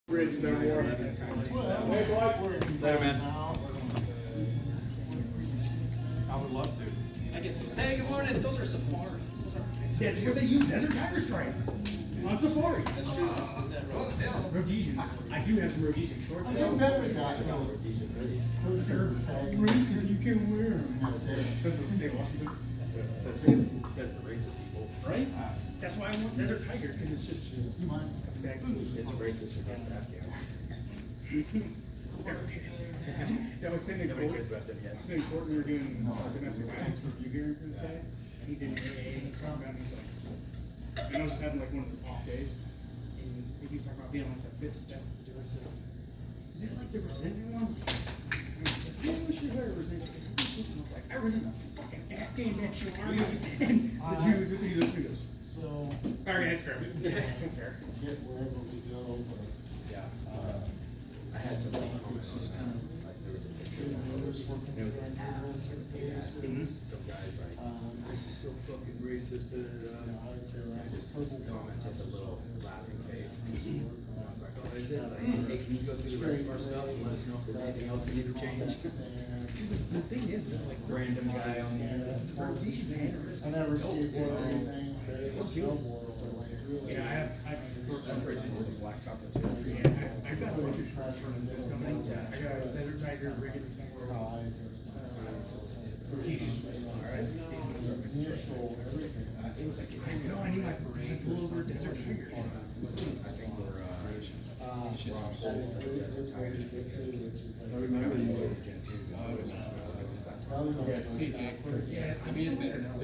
Bridge there more. Way black. Later, man. I would love to. I guess so. Hey, good morning. Those are safaris. Those are That's where they use Desert Tiger Stripe on Safari. That's true. Isn't that right? Rhodesian. I do have some Rhodesian shorts though. Never got They're racist. You can't wear them. Says the state of Washington. Says the racist people. Right? That's why I want Desert Tiger, because it's just sexy. It's racist against Afghans. I was saying in Nobody court, cares about them yet. I was in court, we were doing domestic violence review hearing for this guy. He's in AA, and he's talking about, he's like, and I was just having like one of those off days, and he was talking about being on like the fifth step. The judge said, is it like the resentment one? And he's like, yeah, we should hear resentment. And I was like, I resent the fucking Afghan National Army. And the Jews with me, those videos. So, Alright, that's fair. That's fair. get wherever we go, but, Yeah. I had some. It's just kind of like there was a picture. There was an ad. Some guys like, this is so fucking racist. I would say I like just purple commented a little laughing face. And I was like, oh, is it? Like, hey, can you go through the rest of our stuff and let us know if there's anything else we need to change? The thing is, that like, Random guy on the internet. I never skateboard or anything, but it was snowboard, but like really. yeah, I have That's pretty cool. There's a black chocolate chip. Yeah, I got a bunch of shorts from this company. I got a Desert Tiger rigged and How I initial everything. I know I need my pullover Desert Tiger. I think we're, I remember you. Yeah, I mean, it's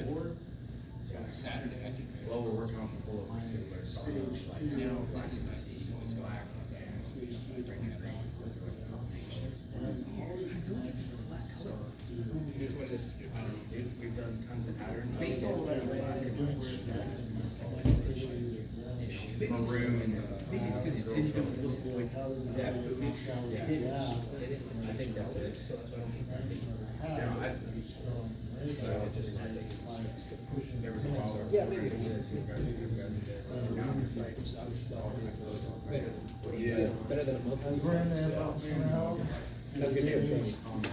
Saturday, I can. well, we're working on some pullovers too, but it's all like, you know, black and black. Here's what this is. We've done tons of patterns. Based on what I read, Maroon and I think that's it. So that's what there was a while where Yeah, maybe. this, we've got to do this, and now it's like, Better than a month. We're in there about now. Have a good trip, Tony.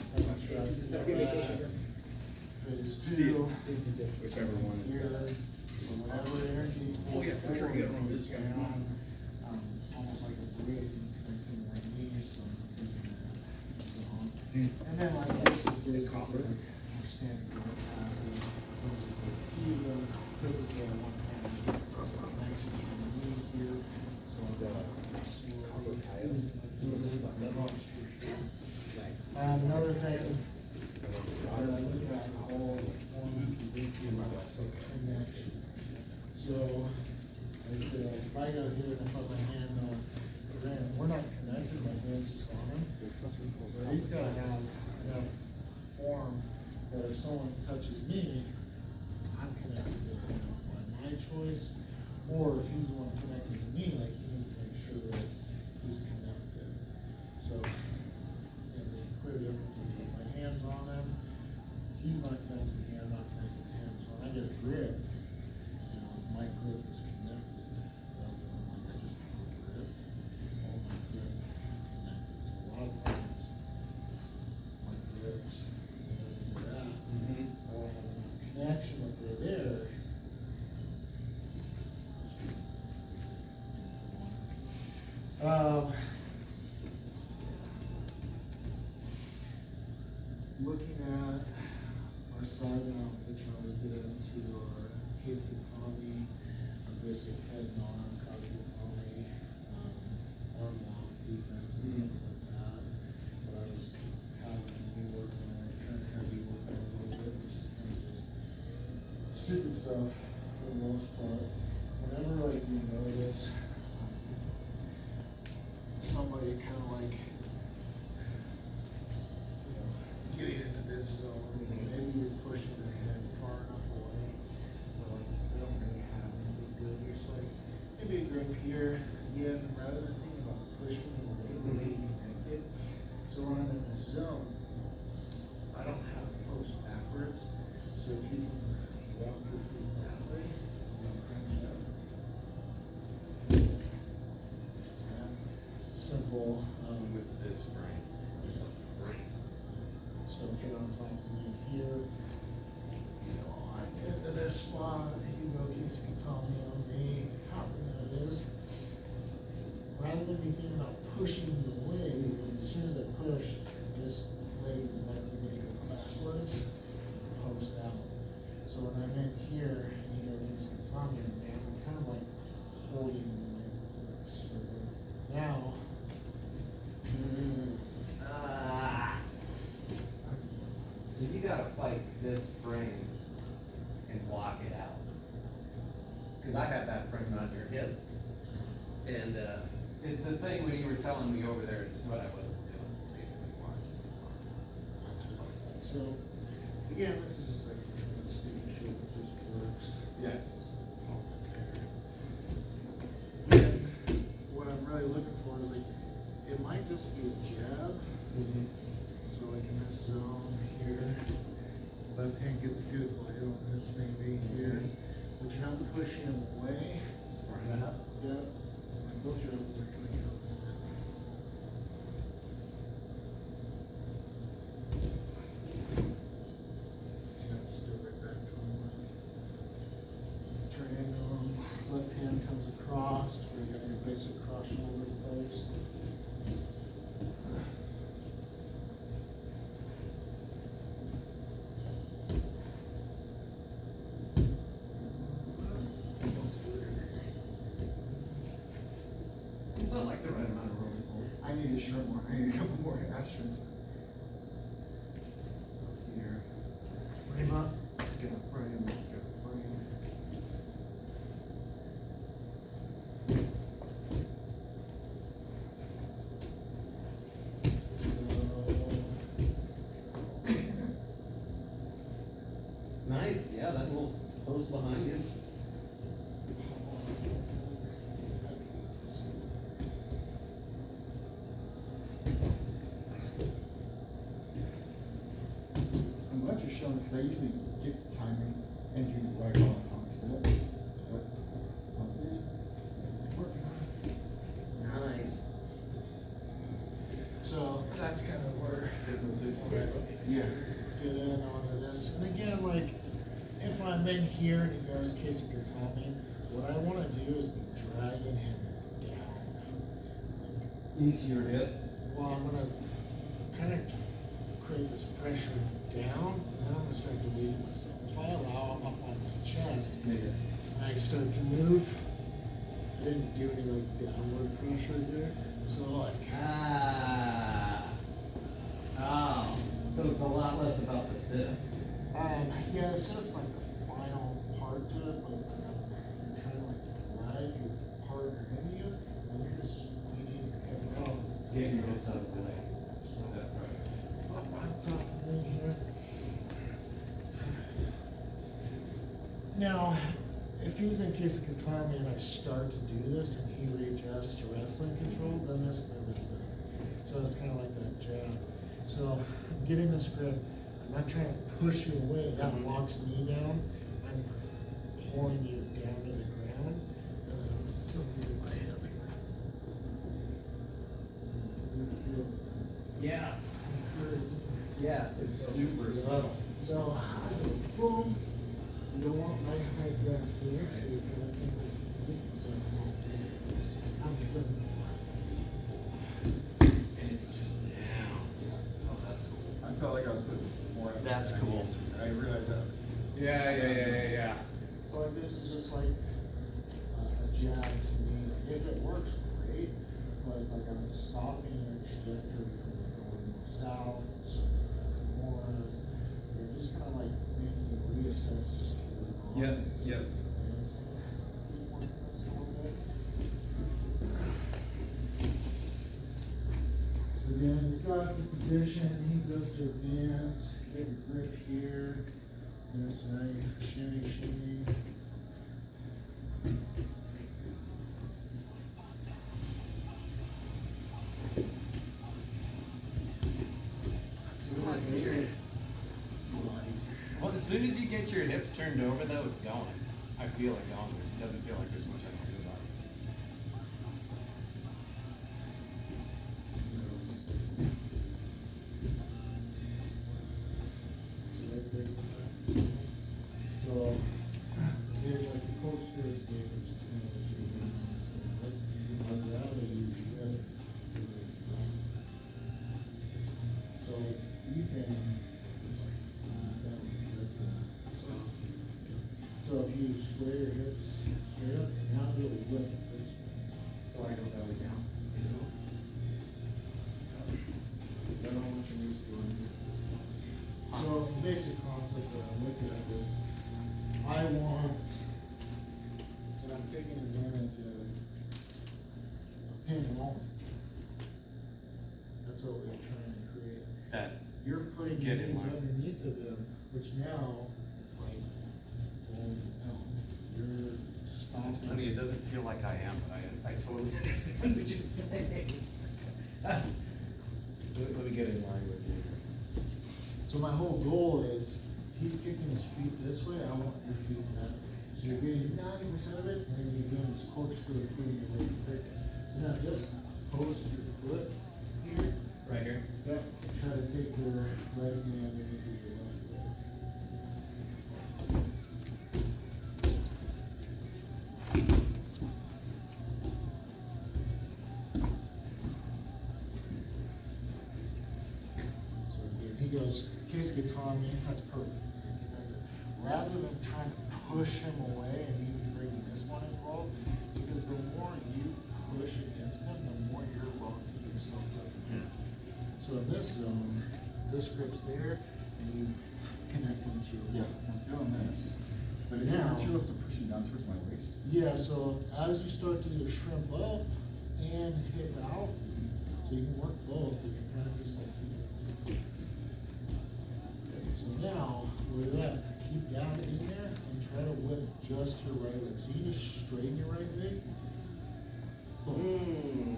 Phase See two. whichever one is. Here, so whenever energy. Oh, yeah, for sure, you got one of this guy. Almost like a brick connecting my knees from using that. And then like this is basically our standard capacity. So even typically I want to have connection from the knee here. So I've got another thing. So I said, if I go here and put my hand on the rim, we're not connected, my hand's just on him. So he's gotta have enough form that if someone touches me, I'm connected with him by my choice. Or if he's the one connected to me, like he needs to make sure that he's connected. So, there's a clear difference between my hands on him. If he's not connected to me, I'm not connected to him. So when I get a grip, you know, my grip is connected. Rather than like I just have a grip, all my grip connected. So a lot of times, my grips, you know, do that. I don't have enough connection up there. Looking at our side now, which I was get into our case economy, our basic head and arm, cause economy, arm lock defense and stuff like that. But I was having me working on, trying to have you work on a little bit, which is kind of just stupid stuff for the most part. Whenever like you notice somebody kind of like, you know, getting into this zone, maybe you're pushing their head far enough away, but like they don't really have anything good. You're just like, maybe a grip here, again, rather than thinking about pushing them away, the way you connected. So when I'm in this zone, I don't have to push backwards. So if you can walk your feet that way, you know, crank it up. simple, With this frame, there's a frame. so here on top of me here, you know, I get into this spot, you know, he's can tell me on me how good it is. Rather than me thinking about pushing the away, because as soon as I push, this leg is likely to go backwards, post out. So when I'm in here, you know, these can tell me, and I'm kind of like holding my wrist. So now, So you gotta fight this frame and block it out. Cause I have that frame on your hip. And, it's the thing when you were telling me over there, it's what I wasn't doing, basically watching. so, again, this is just like, it's a stupid shit that just works. Yeah. And what I'm really looking for is like, it might just be a jab, so like in this zone here, left hand gets a good bite on this maybe here, but you're not pushing him away. Yep. Both your elbows are coming out. Yeah, just do it right back to him. Triangle, left hand comes across, where you got your basic cross shoulder placed. You felt like the right amount of room. I need a shirt more, I need a couple more ashers. So here, Frame up. get a frame, get a frame. Nice, yeah, that little post behind you. I'm glad you're showing, because I usually get the timing and do it right all the time, instead of, but, working on it. Nice. So that's kind of where Yeah. get in onto this. And again, like, if I'm in here and he goes Casey Gatami, what I wanna do is be dragging him down. Into your hip. Well, I'm gonna kind of create this pressure down, and then I'm gonna start to lead myself. If I allow him up on my chest, and I start to move, I didn't do any like downward pressure there. So like, Ah. Oh, so it's a lot less about the sit. yeah, so it's like the final part to it, but it's like you're trying to like drive your partner into you, and you're just squeezing your head out. Getting your hips out of the way. So, That's right. up on top of me here. Now, if he's in Kisakatami and I start to do this and he readjusts to wrestling control, then this move is done. So it's kind of like that jab. So I'm getting this grip. I'm not trying to push you away. That locks me down. I'm pulling you down to the ground. And then I'm moving my hip here. Yeah. Yeah, it's super subtle. So I go boom. You don't want my high grab here, so you kind of think this big, so I'm good. And it's just down. Oh, that's cool. I felt like I was putting more effort. That's than I cool. needed to. I realized that was like, this is. Yeah. So like this is just like a jab to me. If it works, great. But it's like I'm stopping your trajectory from going south, more. You're just kind of like making you reassess just where you're going. Yep. This. So again, he's got the position, he goes to advance, get your grip here. So now you shimmy. Well, as soon as you get your hips turned over, though, it's going. I feel it going. It doesn't feel like there's much I can do about So, there's like the corkscrew steak, which is kind of what you're doing. I'd rather use rib. So you can, so if you square your hips straight up, not really whip, just So I go belly down. I don't want your knees to run. So the basic concept that I'm looking at is, I want, and I'm taking advantage of a pin moment. That's what we're trying to create. That, You're putting Get your in knees line. underneath of him, which now, it's like, well, no, you're stopping. it's funny, it doesn't feel like I am, but I totally understand what you're saying. Let me get in line with you. So my whole goal is, he's kicking his feet this way, I want your feet that way. So you're getting 90% of it, and then you're doing this corkscrew, putting your weight quick. So now just post your foot here. Right here? Yep. Try to take your right hand and into your left leg. So again, he goes, Keisakatami, that's perfect. Rather than trying to push him away and even bringing this one involved, because the more you push against him, the more you're locking yourself up. So in this zone, this grip's there, and you connect into your. Yeah, I'm doing this. But it Now- aren't you also pushing down towards my waist? Yeah, so as you start to either shrimp up and hip out, so you can work both, you can kind of just like. So now, with that, keep that in there and try to whip just your right leg. So you just straighten your right leg. Boom.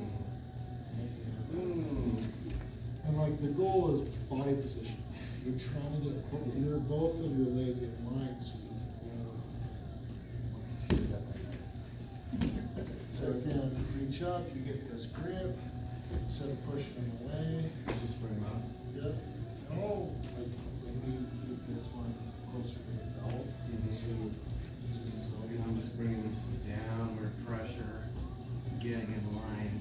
And like the goal is body position. You're trying to get both of your legs in line so you can. So again, reach up, you get this grip, instead of pushing them away. Just bring them up. Yep. Oh, like maybe keep this one closer to your belt. So you're using this And I'm just bringing this downward pressure, getting in line.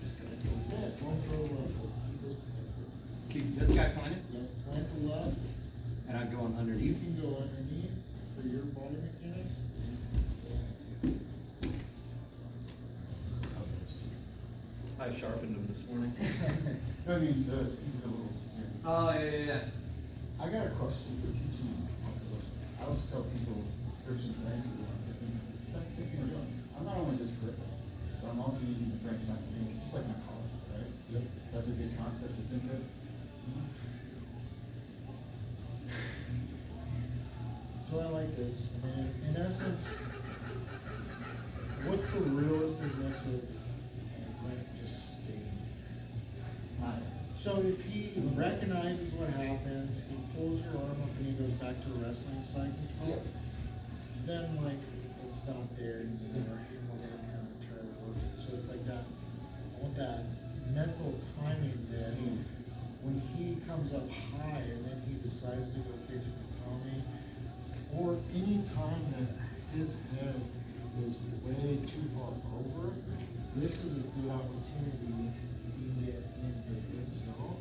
Just gonna do Yes, don't throw left. Keep this guy pointed, Yeah, plant the left. and I'm going You underneath. can go underneath for your body mechanics. I sharpened them this morning. No, I mean, even a little. Oh, yeah. I got a question for teaching. I always tell people, Christian friends, I'm not only just grip, but I'm also using the frame simultaneously, just like my college, right? Yep. That's a good concept to think of. So I like this. I mean, in essence, what's the realisticness of Grant just staying? So if he recognizes what happens, he pulls your arm up and he goes back to wrestling side control, then like it's not there, it's there, and we're gonna kind of try to work it. So it's like that, I want that mental timing there. When he comes up high and then he decides to go basically Tommy, or any time that his head is way too far over, this is a good opportunity to get into this zone.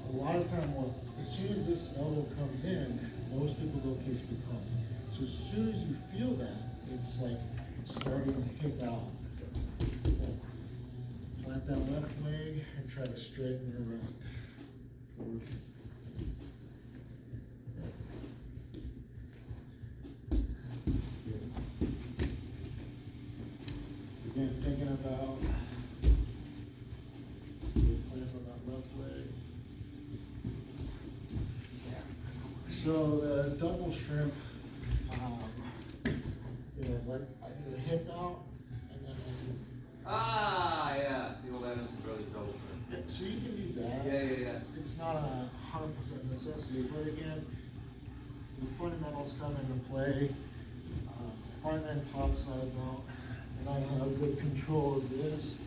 A lot of time, as soon as this elbow comes in, most people go Keisakatami. So as soon as you feel that, it's like starting to hip out. Plant that left leg and try to straighten your right. Forward. Again, thinking about plant on that left leg. So the double shrimp, is like I do the hip out and then I do. Ah, yeah, the old Adams Brothers double Yeah, so you can do that. Yeah. It's not a 100% necessity, but again, the fundamentals come into play. If I'm in topside mount and I have good control of this,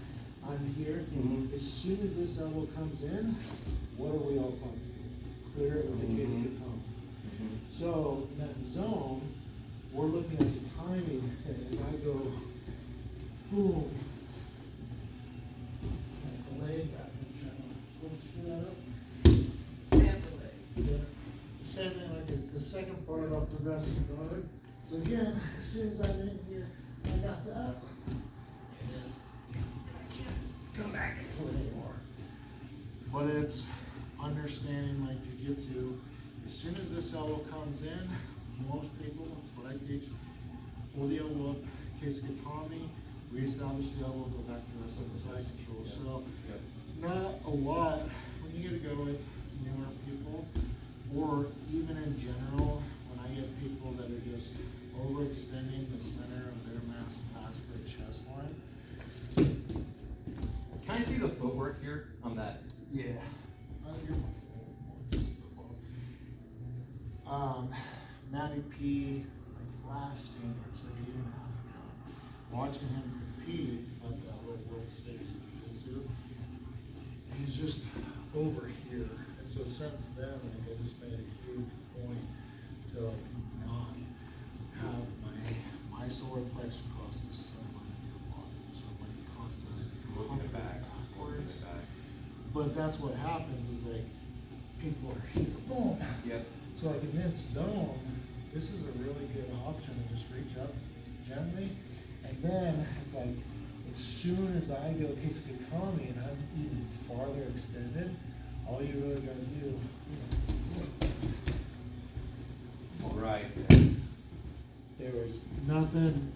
I'm here. Mhm. As soon as this elbow comes in, what are we all talking? Clear it with the Keisakatami. So in that zone, we're looking at the timing, and as I go, boom. Delay that, screw that up. Yeah. Same thing, like it's the second part of our progressive guard. So again, as soon as I'm in here, I got that. And then I can't come back and pull it anymore. But it's understanding like jujitsu. As soon as this elbow comes in, most people, that's what I teach, pull the elbow up, Keisakatami, reestablish the elbow, go back to the rest of the side control. So, not a lot when you get to go with newer people, or even in general, when I get people that are just overextending the center of their mass past their chest line. Can I see the footwork here on that? Yeah. Matty P, like last year, it's like a year and a half ago, watching him compete at the World Stage of Jiu-Jitsu, he's just over here. And so since then, like, I just made a huge point to like not have my solar plex across the center line of your body. So like constantly Looking back. backwards. But that's what happens is like people are here, boom. Yep. So like in this zone, this is a really good option to just reach up gently. And then it's like, as soon as I go Keisakatami and I'm even farther extended, all you really gotta do, Right. there was nothing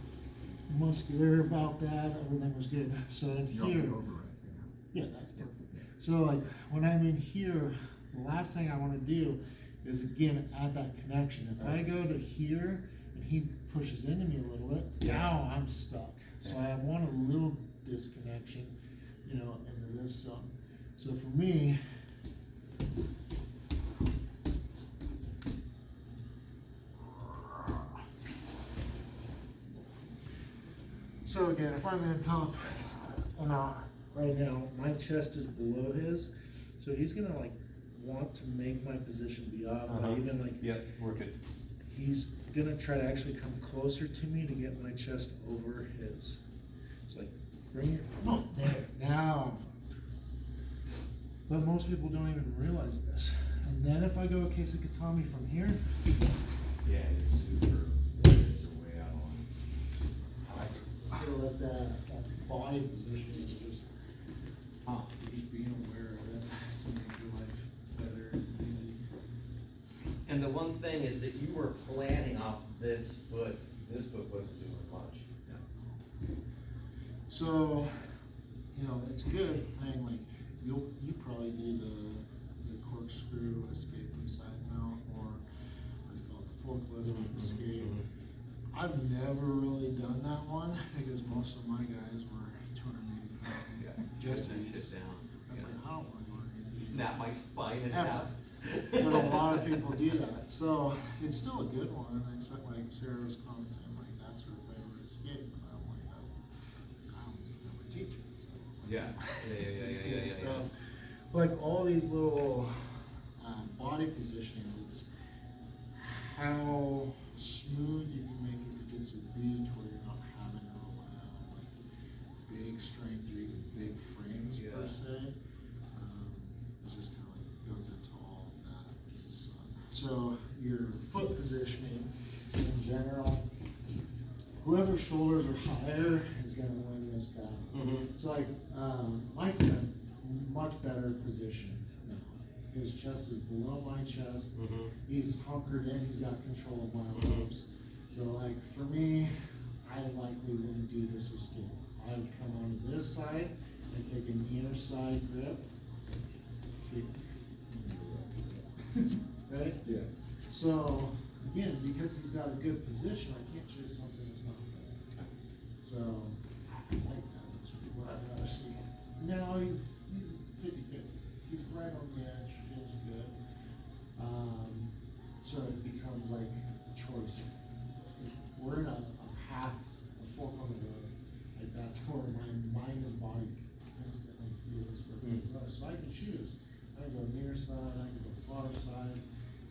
muscular about that, everything was good. So in here, yeah, that's perfect. So like when I'm in here, the last thing I wanna do is again add that connection. If I go to here and he pushes into me a little bit, now I'm stuck. So I want a little disconnection, you know, into this zone. So for me, so again, if I'm in top, and right now my chest is below his, so he's gonna like want to make my position be off. But even like Yep, work it. he's gonna try to actually come closer to me to get my chest over his. So like, bring your, oh, there, now. But most people don't even realize this. And then if I go Keisakatami from here, Yeah, you're super, you're way out on. I feel like that body positioning is just, just being aware of it to make your life better and easy. And the one thing is that you were planning off this foot wasn't doing much. So, you know, it's good thing, like, you probably do the corkscrew escape from side mount, or what do you call it, the forklift escape. I've never really done that one, because most of my guys were 280 pound Jessies. Sit down. That's like, I don't want to do Snap my spine in Ever. half. But a lot of people do that, so it's still a good one, and I expect like Sarah was commenting, like, that's her favorite escape, and I'm like, I almost never teach it, so. Yeah. It's good stuff. Like all these little body positionings, it's how smooth you can make your jiu-jitsu be to where you're not having to rely on like big strength or even big frames per Yeah. se. This just kind of like goes into all of that. So your foot positioning in general, whoever's shoulders are higher is gonna win this battle. So like, Mike's in a much better position now. His chest is below my chest. He's hunkered in, he's got control of my ropes. So like, for me, I likely wouldn't do this escape. I would come onto this side and take a near side grip. Right? Yeah. So, again, because he's got a good position, I can't choose something that's not good. So, I like that, that's what I'd rather see. Now, he's 50-50. He's right on the edge, feels good. So it becomes like a choice. If we're in a path, a fork on the road, like that's where my mind and body instantly feels where it goes. So I can choose. I can go near side, I can go far side.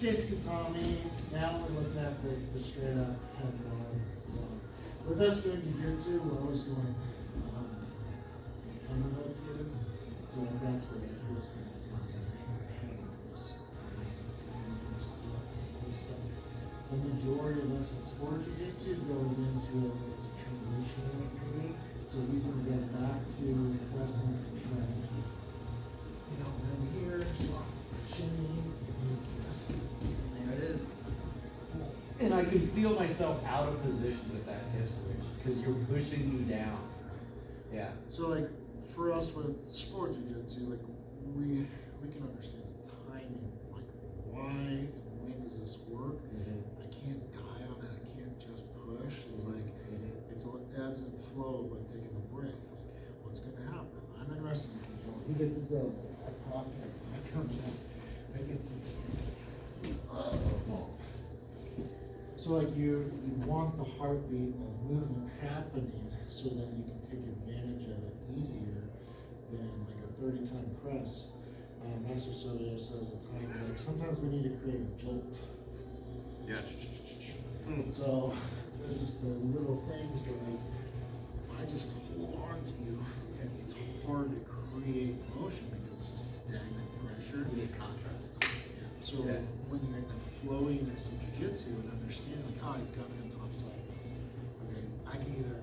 Katami, now we're looking at the straight up head on. So, with us doing jiu-jitsu, we're always going, underhook here. So that's where this comes in. The majority of us in sport jiu-jitsu goes into it's a transitional period. So he's gonna get back to wrestling and shredding. You know, and here, so shimmy, There it is. And I can feel myself out of position with that hip switch, because you're pushing me down. Yeah. so like for us with sport jiu-jitsu, like we can understand the timing, like why and when does this work? I can't die on it. I can't just push. It's like it's ebbs and flow of like taking a breath. Like what's gonna happen? I'm in wrestling control. He gets his elbow. I pop it. I come down. I get to. So like you want the heartbeat of movement happening so that you can take advantage of it easier than like a 30-time press. Master Soto says at times like sometimes we need to create a jolt. Yeah. So there's just the little things where like if I just hold on to you, it's hard to create motion because it's just stagnant pressure. You need contrast. So Yeah. when you're in the flowiness of jiu-jitsu and understand like, he's got me on top side. Okay, I can either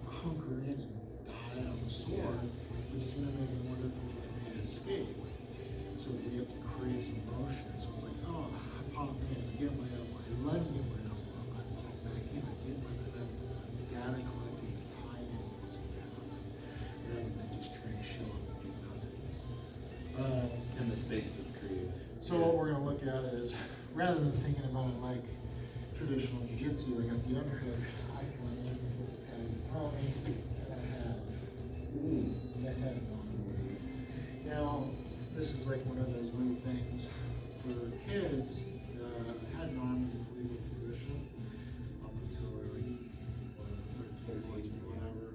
hunker in and die on the sword, which is gonna make it more difficult for me to escape. So we have to create some motion. So it's like, I pop in, I get my elbow, I let him get my elbow, I pop back in, I get my data collecting the timing of what's gonna happen. Rather than just trying to show up and do nothing. And the space that's created. So what we're gonna look at is, rather than thinking about it like traditional jiu-jitsu, I got the underhook, I can land with the padded pony, and I have the head on. Now, this is like one of those weird things for kids. Head and arm is a legal position up until like whatever, 13, whatever.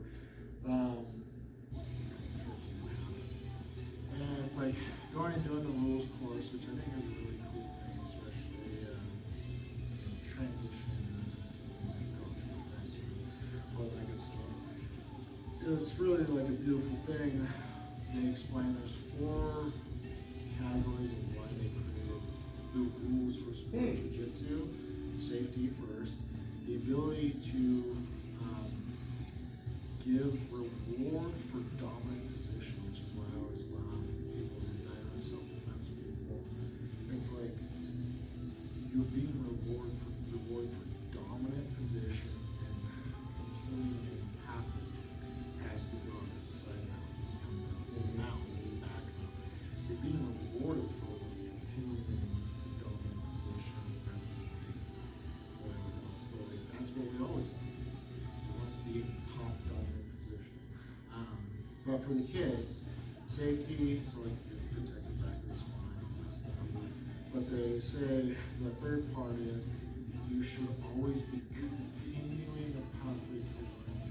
And it's like going and doing the rules course, which I think is a really cool thing, especially transition and coaching, all that good stuff. It's really like a beautiful thing. They explain there's 4 categories of why they created the rules for sport jiu-jitsu. Safety first, the ability to give reward for dominant position, which is why I always laugh at people who die on self-defense people. It's like you're being rewarded for dominant position and continuing to happen past the guard, side out, come out, back up. You're being rewarded for continuing dominant position and whatever else. But like, that's what we always want. We want to be in top dominant position. But for the kids, safety, so like you're protected back of the spine and stuff. But they say the third part is you should always be continuing the pathway to learning.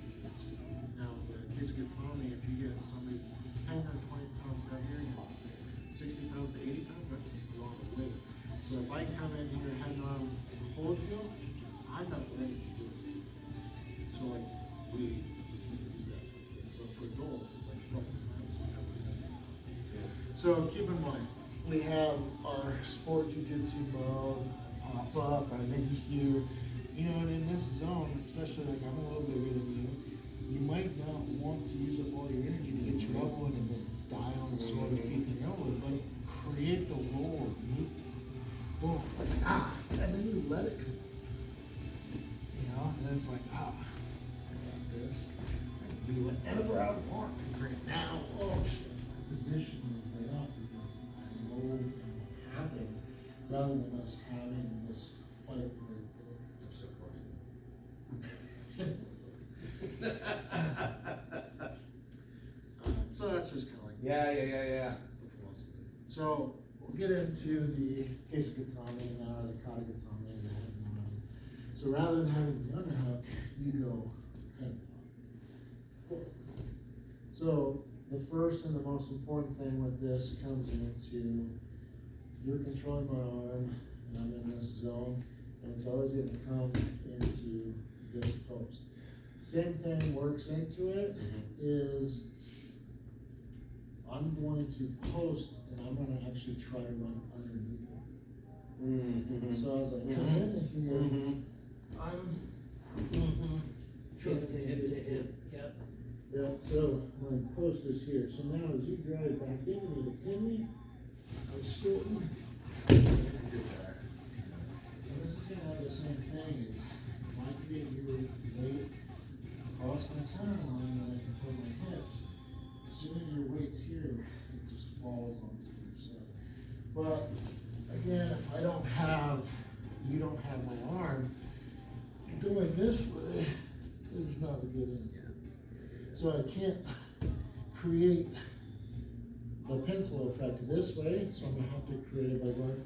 Now, the Kisakatami, if you get somebody that's 10 or 20 pounds heavier, you know, 60 pounds to 80 pounds, that's a lot of weight. So if I come in here, head and arm, and hold you, I'm not ready to do it. So like, we can use that for kids. But for adults, it's like self-defense. So keep in mind, we have our sport jiu-jitsu mode pop up, I make you, and in this zone, especially like I'm a little bigger than you, you might not want to use up all your energy to get your elbow in and then die on the sword of keeping your elbow, but create the roll. Boom. It's like, and then you let it go. And then it's like, I got this. I can do whatever I want to bring it now. Oh shit, my position is way off because I was low and happen rather than us having this fight with the so that's just kind of like Yeah. the philosophy. So we'll get into the Kisakatami now, the Katagatami, and the head and arm. So rather than having the underhook, you go head and arm. So the first and the most important thing with this comes into you're controlling my arm, and I'm in this zone, and it's always gonna come into this post. Same thing works into it, is I'm going to post, and I'm gonna actually try to run underneath it. So as I come in here, I'm Hip to hip to hip, yep. yeah, so my post is here, so now as you drive back into the pin, I'm shorten. And this is gonna have the same thing, is when I get your weight across my center line, and I can put my hips, as soon as your weight's here, it just falls onto your side. But, again, if I don't have, you don't have my arm, going this way, there's not a good answer. So I can't create the pencil effect this way, so I'm gonna have to create it by going.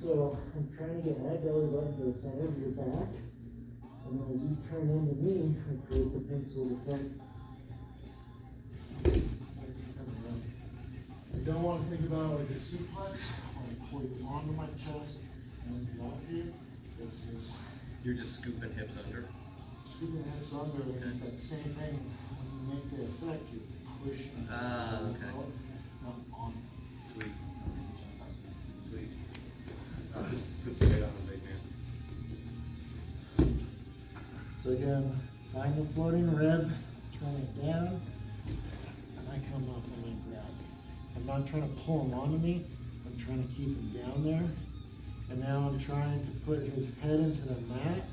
So I'm trying to get my belly button to the center of your back, and then as you turn into me, I create the pencil effect. I don't want to think about it like a suplex. I want to pull you onto my chest and drop you. This is You're just scooping hips under? scooping hips under, and it's that same thing. When you make the effect, you push. Okay. Not on. Sweet. Sweet. Put some weight on the big man. So again, find the floating rib, turn it down, and I come up and I grab. I'm not trying to pull him onto me, I'm trying to keep him down there. And now I'm trying to put his head into the mat,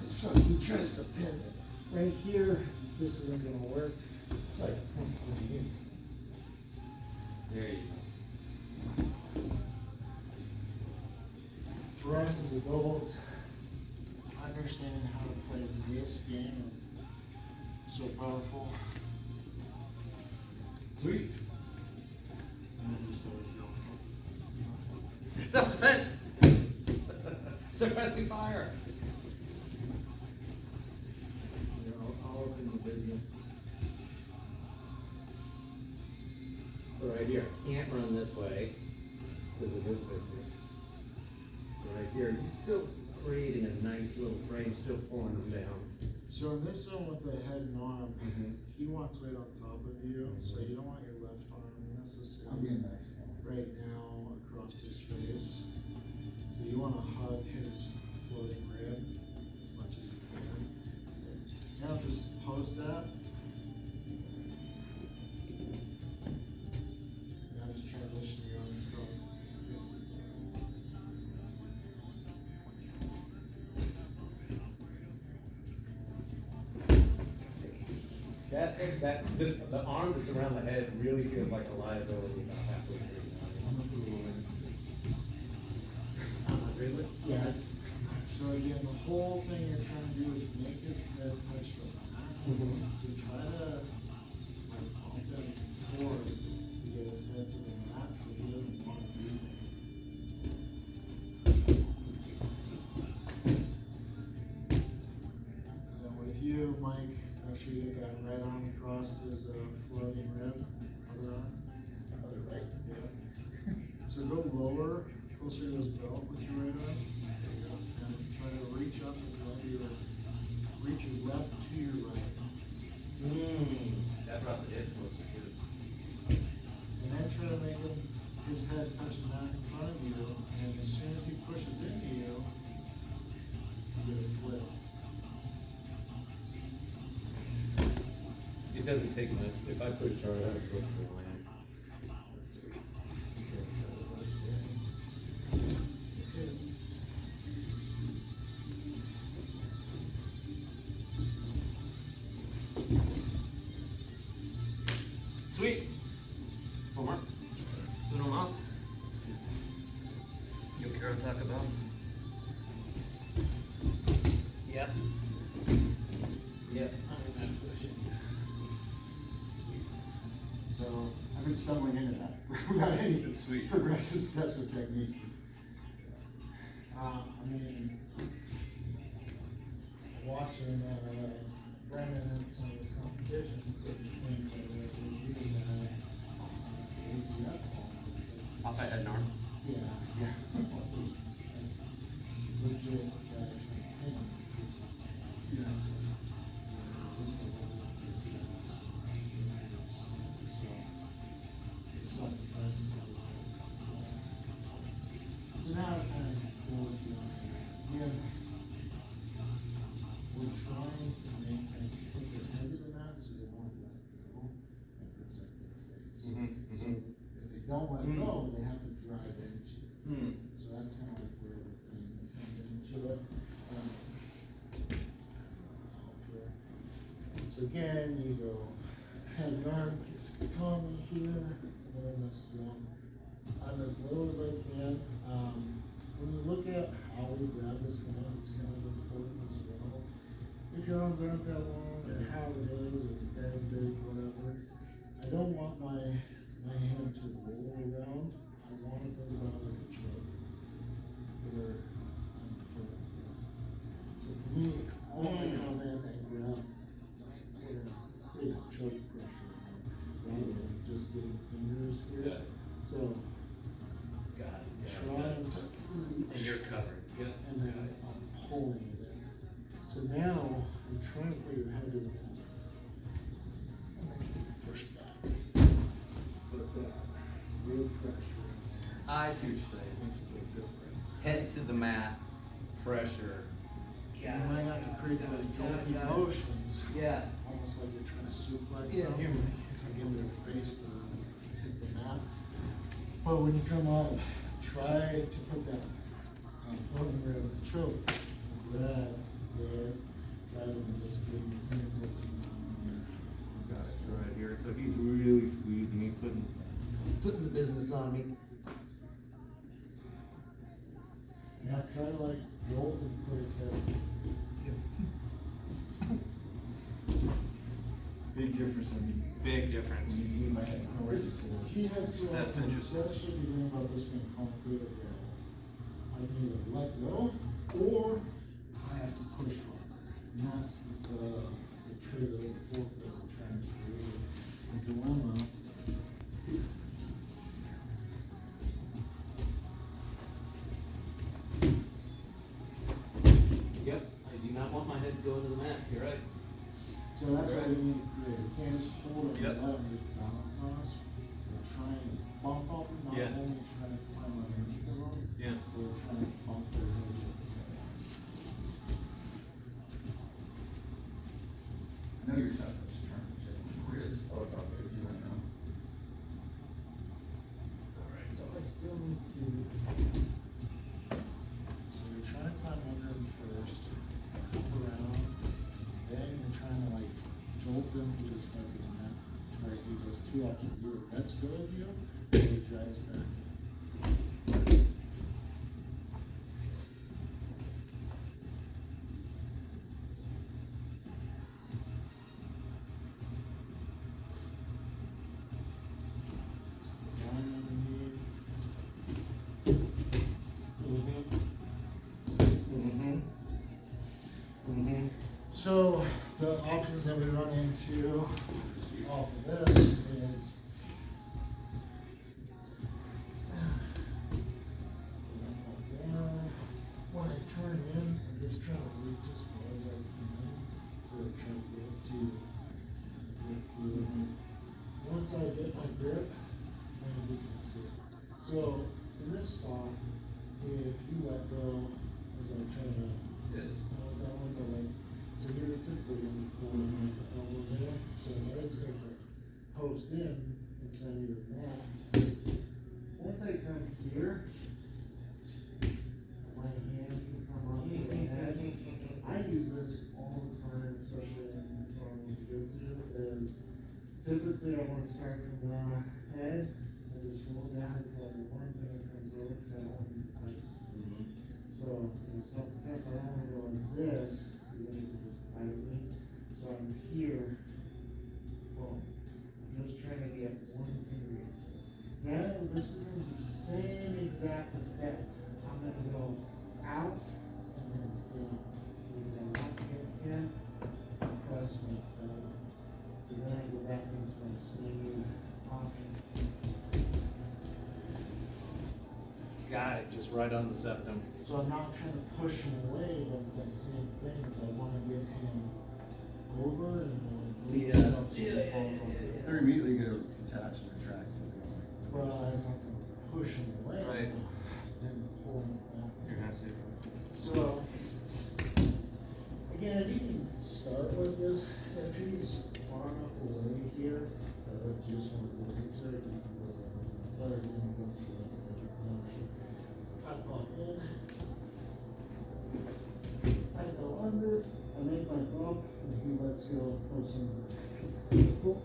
so he tries to pin it. Right here, this isn't gonna work, so I come over here. There you For us as adults, understanding how to play this game is so powerful. Sweet. And I just always also. Self-defense! Suppressing fire! All up in the business. So right here, I can't run this way because of this business. So right here, you're still creating a nice little frame, still pulling them down. So in this zone with the head and arm, he wants weight on top of you, so you don't want your left arm I'm necessarily being nice. right now across his face. So you wanna hug his floating rib as much as you can. Now just post that. Now just transition your arm from fist to down. The arm that's around the head really feels like a liability about halfway through. Yes. So again, the whole thing you're trying to do is make his head touch the mat. So try to like pump him forward to get his head to the mat so he doesn't want to do that. So with you, Mike, make sure you got right arm across his floating rib, other arm. Other right. Yeah. So go lower, closer to his belt with your right arm. And try to reach up and reach your left to your right. That brought the hips closer too. And then try to make his head touch the mat in front of you, and as soon as he pushes into you, you get a flip. It doesn't take much. If I push hard, I would push for the land. Let's see. Okay, so let's see. Sweet. One more. Uno más. You care to talk about? Yep. Yep. So I've been stumbling into that without any Sweet. progressive steps or technique. I mean, watching Brandon in some of his competitions, it became clear that he really had don't let go, they have to drive into. Hmm. So that's kind of like where the thing comes into it. So again, you go head and arm, kicks the tummy here, and then this one. I'm as low as I can. When you look at how we grab this hand, it's kind of important as well. If your arms aren't that long, or how it is, or very big, whatever, I don't want my hand to roll around. I want to think about it like a choke. Where I'm full. So for me, I want to come in and grab with a big choke pressure rather than just getting fingers here. Yeah. So trying to reach. And you're covered. Yeah. And then I'm pulling it in. So now I'm trying to put your head in. And then you push back. Put that real pressure. I see what you're saying. Makes a big difference. Head to the mat, pressure. You might have to create those jointy motions. Yeah. Almost like you're trying to suplex Yeah, something. here. If I give your face to hit the mat. But when you come up, try to put that floating rib choke, grab there, rather than just getting your fingertips in there. Got it, so right here, so he's really squeezing, he's putting the business on me. Now try to like jolt and put his head. Big difference when Big difference. you might have noticed. He has to. That's interesting. That should be doing about this being complicated. I can either let go or I have to push hard. And that's the trigger, the fork that we're trying to create. The dilemma. Yep. I do not want my head to go into the mat. You're right. So that's what we need to create. We can't just hold it Yep. and let it just balance on us. We're trying to bump up and not Yeah. only trying to climb underneath of them. Yeah. We're trying to bump their heads at the same time. I know you're not just trying to check. We're just, oh, it's out there, you don't know. Alright, so I still need to. So you're trying to climb under them first, up around, then you're trying to like jolt them to just like the mat. Right, he goes too up to you. Let's go of you, and he drives back. Down underneath. So the options that we run into off of this is when I turn in, I'm just trying to reach as far as I can. So I'm trying to get to once I get my grip, then you can see it. So in this spot, if you let go as I turn out, Yes. that window like, so you're typically going to pull in like the elbow there, so I'd say like post in inside of your mat. Once I come here, my hand can come up to the head. I use this all the time, especially in jiu-jitsu, is typically I want to start from the head and just roll down until one thing comes over, because I don't want to be tight. So in self-defense, I don't want to go like this, because then you can just bite me. So I'm here, boom. I'm just trying to get one finger. Now this is the same exact effect. I'm gonna go out and then out again, press my thumb. And then I go back into my same option. Got it. Just right on the septum. So I'm not trying to push him away, but it's that same thing, so I wanna get him over and move Yeah. himself so he falls on the They're immediately gonna attach and retract. Well, I'm not gonna push him away. Right. Then pull him back. You're gonna see. So, again, you can start with this, if he's far enough away here, that it's just one to you can go, but vertical.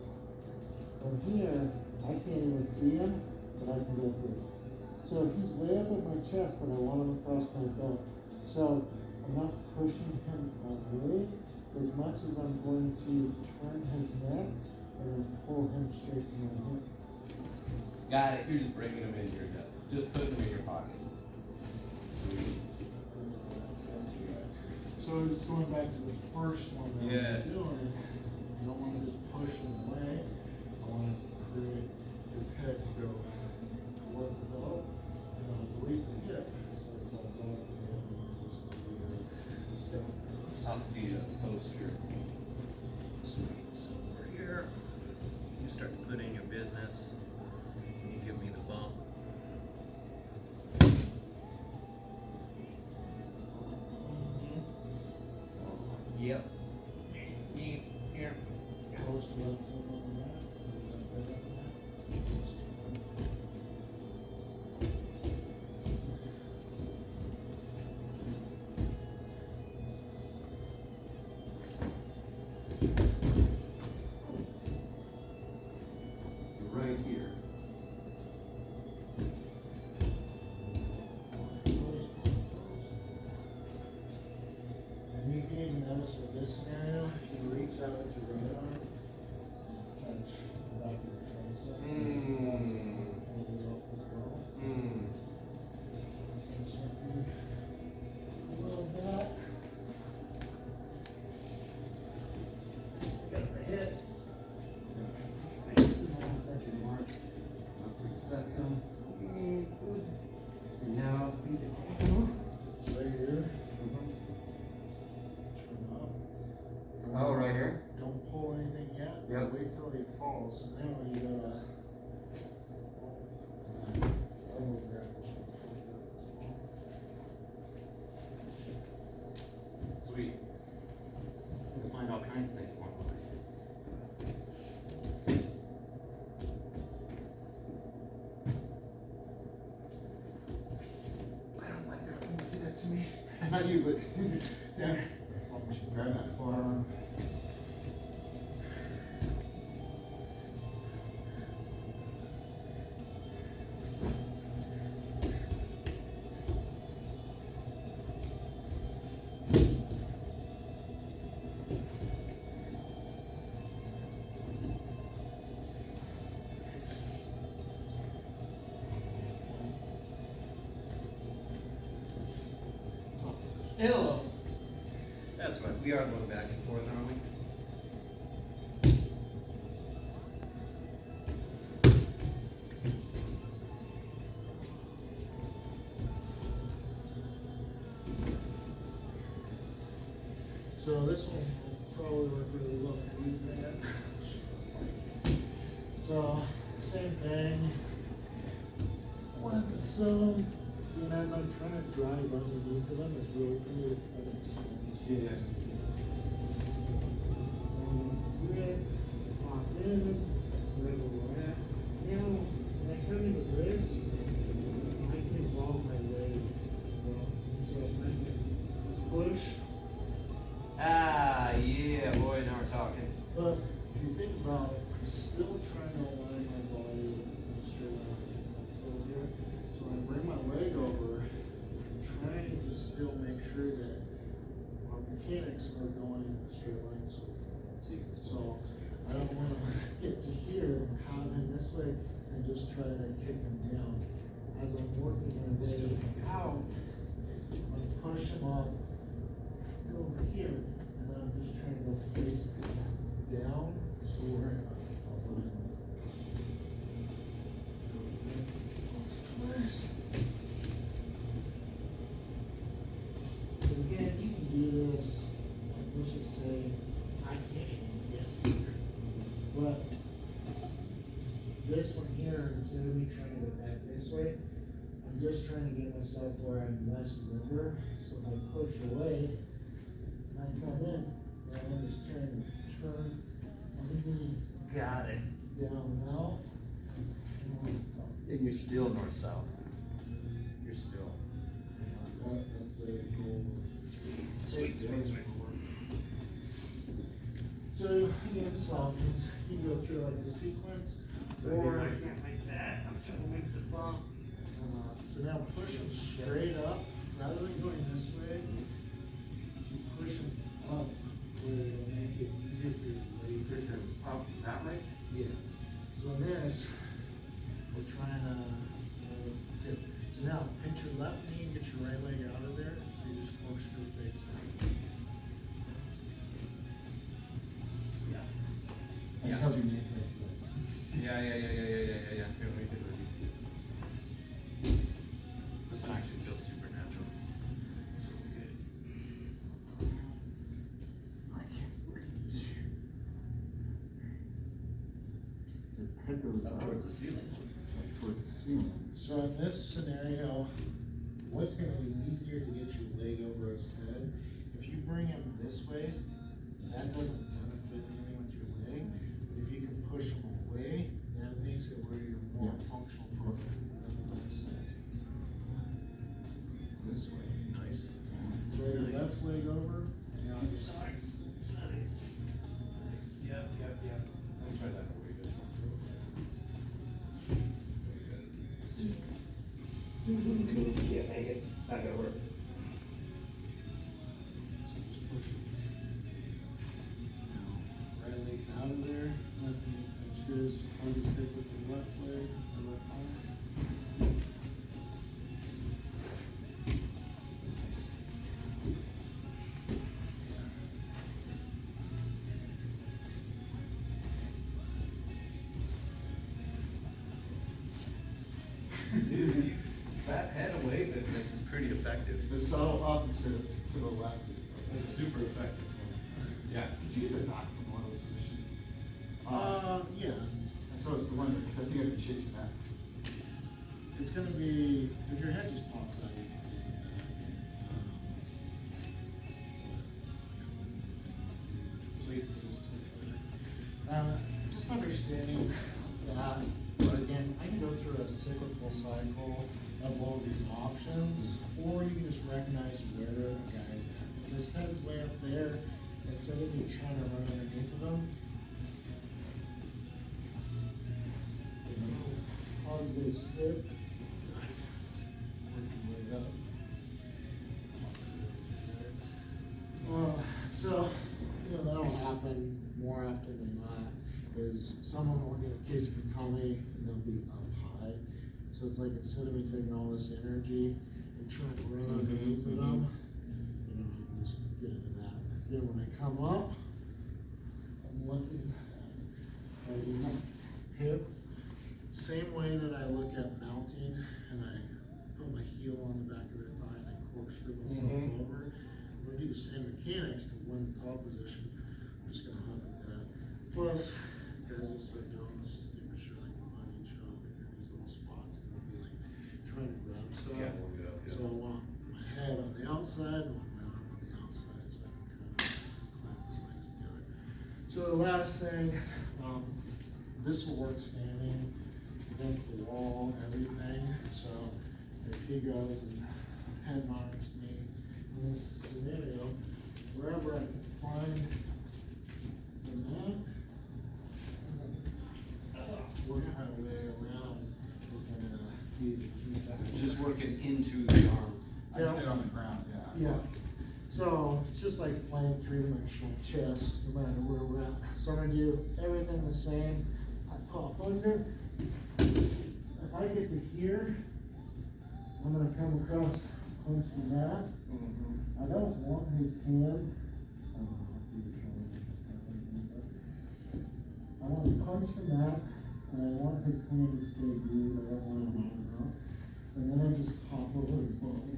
From here, I can't even see him, but I can go through. So he's way up at my chest, but I want him across my belt. So I'm not pushing him away as much as I'm going to turn his neck and pull him straight to my hip. Got it. You're just bringing them into your hip. Just putting them in your pocket. Sweet. So just going back to the first one that Yeah. I'm doing, I don't want to just push him away. I want to create his head to go towards the belt, and I'll breathe the hip so it falls off and then just step. South feet up, posture. Sweet. So we're here. You start putting your business. You give me the bump. Yep. Here. Post left foot on the mat, left leg on the mat. Right here. And you can even notice with this scenario, if you reach out with your right arm, touch the back of your tricep. Hold it up as well. So just want to a little back. Got the hips. Mark. Up to the septum. And now feet down. It's right here. Turn up. Oh, right here? Don't pull anything yet. Yep. Wait till he falls. So now you gotta. elbow grab or something. Sweet. You can find all kinds of things along the way. I don't like that when you do that to me. Not you, but down. Grab that forearm. Hello. That's right, we are going back and forth, aren't we? So this one will probably work really well for you, man. So, same thing. When it's, and as I'm trying to drive underneath of them, it's really for me to try to extend. Yeah. Grip, lock in, grab a rack. Now, when I come into this, I can involve my leg as well. So if I can push. Ah, yeah, boy, now we're talking. But if you think about it, I'm still trying to align my body with the straight line. Still here. So when I bring my leg over, I'm trying to still make sure that our mechanics are going in a straight line. So I don't want to get to here and have him this way and just try to kick him down. As I'm working my way out, I'm push him up, go over here, and then I'm just trying to go face down, so we're in alignment. So again, you can do this, like let's just say, I can't even get here. But this one here, instead of me trying to go back this way, I'm just trying to get myself where I'm less limber. So if I push away, I come in, and I'm just trying to turn my knee Got it. down and out. And you're still north-south. You're still. That's the goal. Sweet. So, again, just options. can go through like a sequence, So or, I can't make that, I'm trying to make the bump. so now push them straight up, rather than going this way, you push them up, where it'll make it easier for your leg. Push them up that way? Yeah. So in this, we're trying to, good. So now, pinch your left knee and get your right leg out of there, so you just corkscrew face down. I just held your knee against Yeah. Here, let me do this. This one actually feels supernatural. This feels good. I can't breathe. So head goes Up towards the ceiling. Like towards the ceiling. So in this scenario, what's gonna be easier to get your leg over his head? If you bring him this way, that doesn't benefit anything with your leg. But if you can push him away, that makes it where you're more Yeah. functional for exercises. This way. Nice. Throw your left leg over, and now just. Nice. Yep. Let me try that for you guys. Can't make it, not gonna work. So just push it. Now, right leg's out of there, left knee pinches, hug his hip with the left leg, the left arm. Dude, that head away business is pretty effective. The subtle up instead of to the left. It's super effective. Yeah. Did you get a knock from one of those positions? Yeah, So it's the one that, because I think I've been chasing that. it's gonna be, if your head just pops out, you can take it back. Sweet. Just understanding that, but again, I can go through a cyclical cycle of all these options, or you can just recognize where a guy's at. If his head's way up there, instead of you trying to run underneath of him, hug this hip. Nice. Working way up. So, that'll happen more often than not, is someone will get a case of tummy and they'll be up high. So it's like, instead of me taking all this energy and trying to run underneath of them, I can just get into that. Then when I come up, I'm looking at my hip, same way that I look at mounting, and I put my heel on the back of the thigh and I corkscrew myself over. I'm gonna do the same mechanics to win the top position. I'm just gonna hug with that. Plus, guys will start doing this stupid shit like bunny choke and these little spots that will be like trying to grab stuff. Yeah, we'll get up, yeah. So I want my head on the outside, I want my arm on the outside, so I can kind of clamp my legs together. So the last thing, this will work standing against the wall, everything. So if he goes and head knocks me in this scenario, wherever I can find the map, working my way around is gonna be the key factor. Just working into the arm. I did it on the ground, yeah. Yeah, so it's just like flying three-dimensional chess, no matter where we're at. So I'm gonna do everything the same. I pop under. If I get to here, I'm gonna come across, punch the mat. I don't want his hand. I want to punch the mat, and I want his hand to stay glued. I don't want him on out. And then I just hop over his body.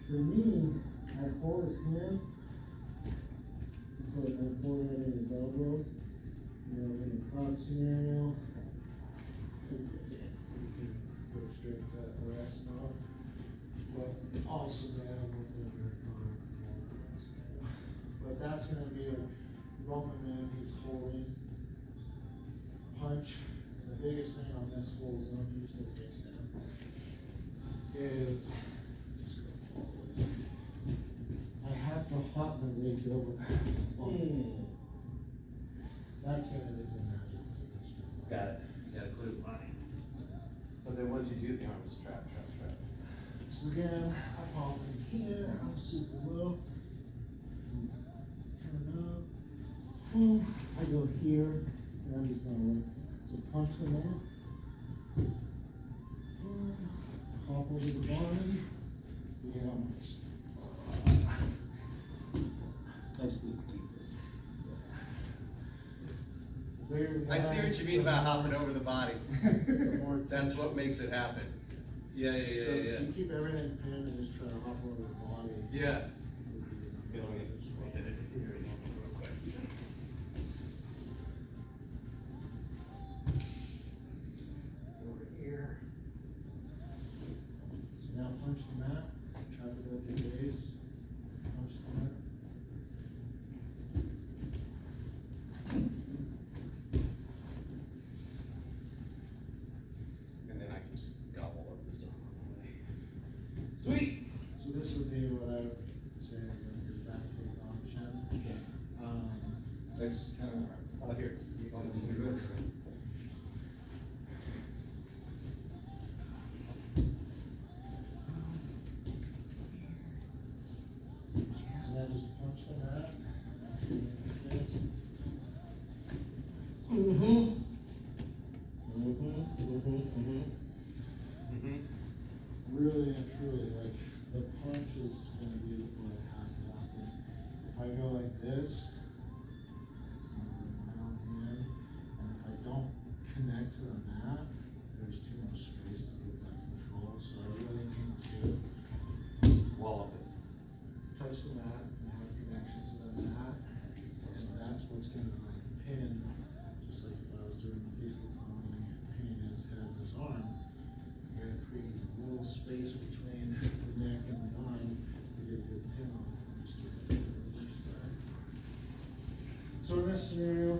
For me, I hold his hand, put my forehead in his elbow. In a crop scenario, we can go straight to arrest now. But also then within your performance. But that's gonna be a Roman man who's holding punch. And the biggest thing on this whole zone, usually face down, is just go forward. I have to hop my legs over. That's it, it didn't have to do this. Got it. Got a clue why. But then once you do, the arm is trap. So again, I pop in here, I'm super low. Turn up. Boom. I go here, and I'm just gonna work. So punch them out. Boom. Hop over the body. Yeah, almost. I just need to keep this. I see what you mean about hopping over the body. That's what makes it happen. Yeah. So if you keep everything pinned and just try to hop over the body. Yeah. Okay, let me just hit it here real quick. It's over here. So now punch the mat, try to go to the base, punch the mat. And then I can just gobble up this arm on the way. Sweet. So this would be what I would say is like your back take option. That's kind of. Oh, here. So now just punch the mat. Actually make it this. Really and truly, like, the punch is gonna be what has to happen. If I go like this, it's gonna be my own hand, and if I don't connect to the mat, there's too much space to get that control, so I really need to Wall up it. touch the mat and have connection to the mat, and that's what's gonna like pin, just like if I was doing physical climbing, pinning his head, his arm, you're gonna create this little space between the neck and the arm to get a good pin on it, and just do it on the other side. So in this scenario,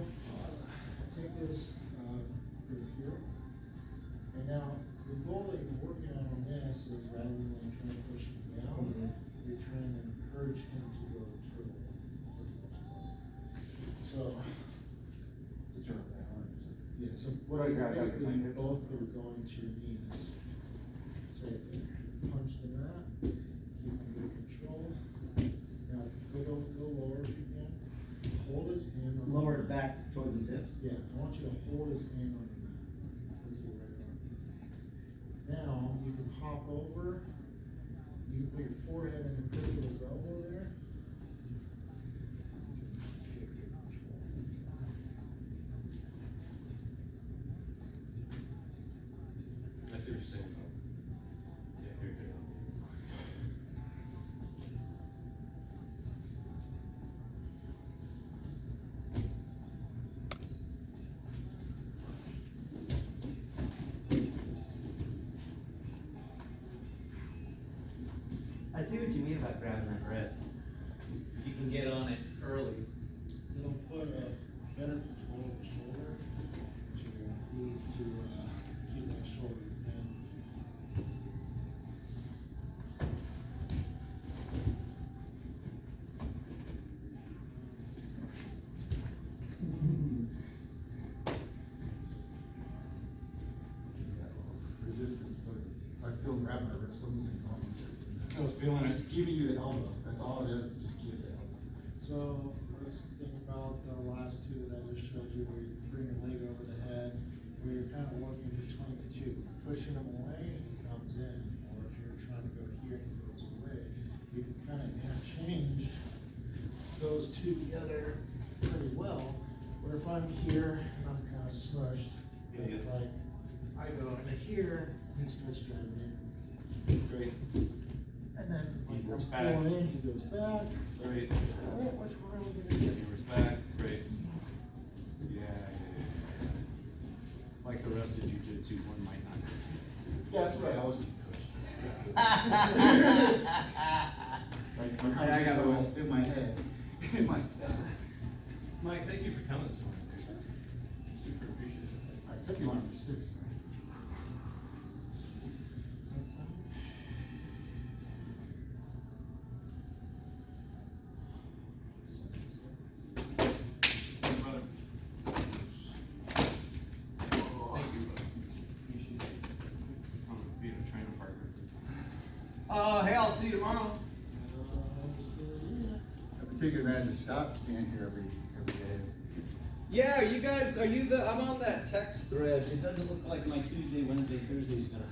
take this, through here, and now the goal that you're working on this is rather than trying to push him down, you're trying to encourage him to go through. So, To turn that arm, is it? yeah, so what I Yeah, I got it. basically, you both are going to your knees. So punch the mat, keep under control. Now, go lower if you can. Hold his hand on. Lower it back towards his hips. Yeah, I want you to hold his hand on your mat. Let's get right on. Now, you can hop over. You can put your forehead in the grip of his elbow there. I see what you're saying. Yeah, here. I see what you mean about grabbing that wrist. You can get on it early. It'll put a better control of the shoulder to need to keep that shoulder thin. Resistance, like, if I feel grab my wrist, something's going on. I was feeling it. Just giving you the elbow, that's all it is, just give the elbow. So let's think about the last two that I just showed you, where you bring your leg over the head, where you're kind of working between the two, pushing him away and he comes in, or if you're trying to go here and he goes away, you can kind of interchange those two together pretty well. Where if I'm here and I'm kind of smushed, it's Yeah. like I go into here, he starts driving in. Great. And then like He works I'm back. going in, he goes back. Great. Alright, which one are we gonna do? Viewers back, great. Yeah. Like the rest of jujitsu, one might not. Yeah, that's what I always do. Like, when I got go one. in my head, in my, Mike, thank you for coming this morning. Super appreciative. I said you wanted for 6. Brother. Hey, I'll see you tomorrow. I'm taking advantage of Scott's being here every day. Yeah, are you, I'm on that text thread. It doesn't look like my Tuesday, Wednesday, Thursday's gonna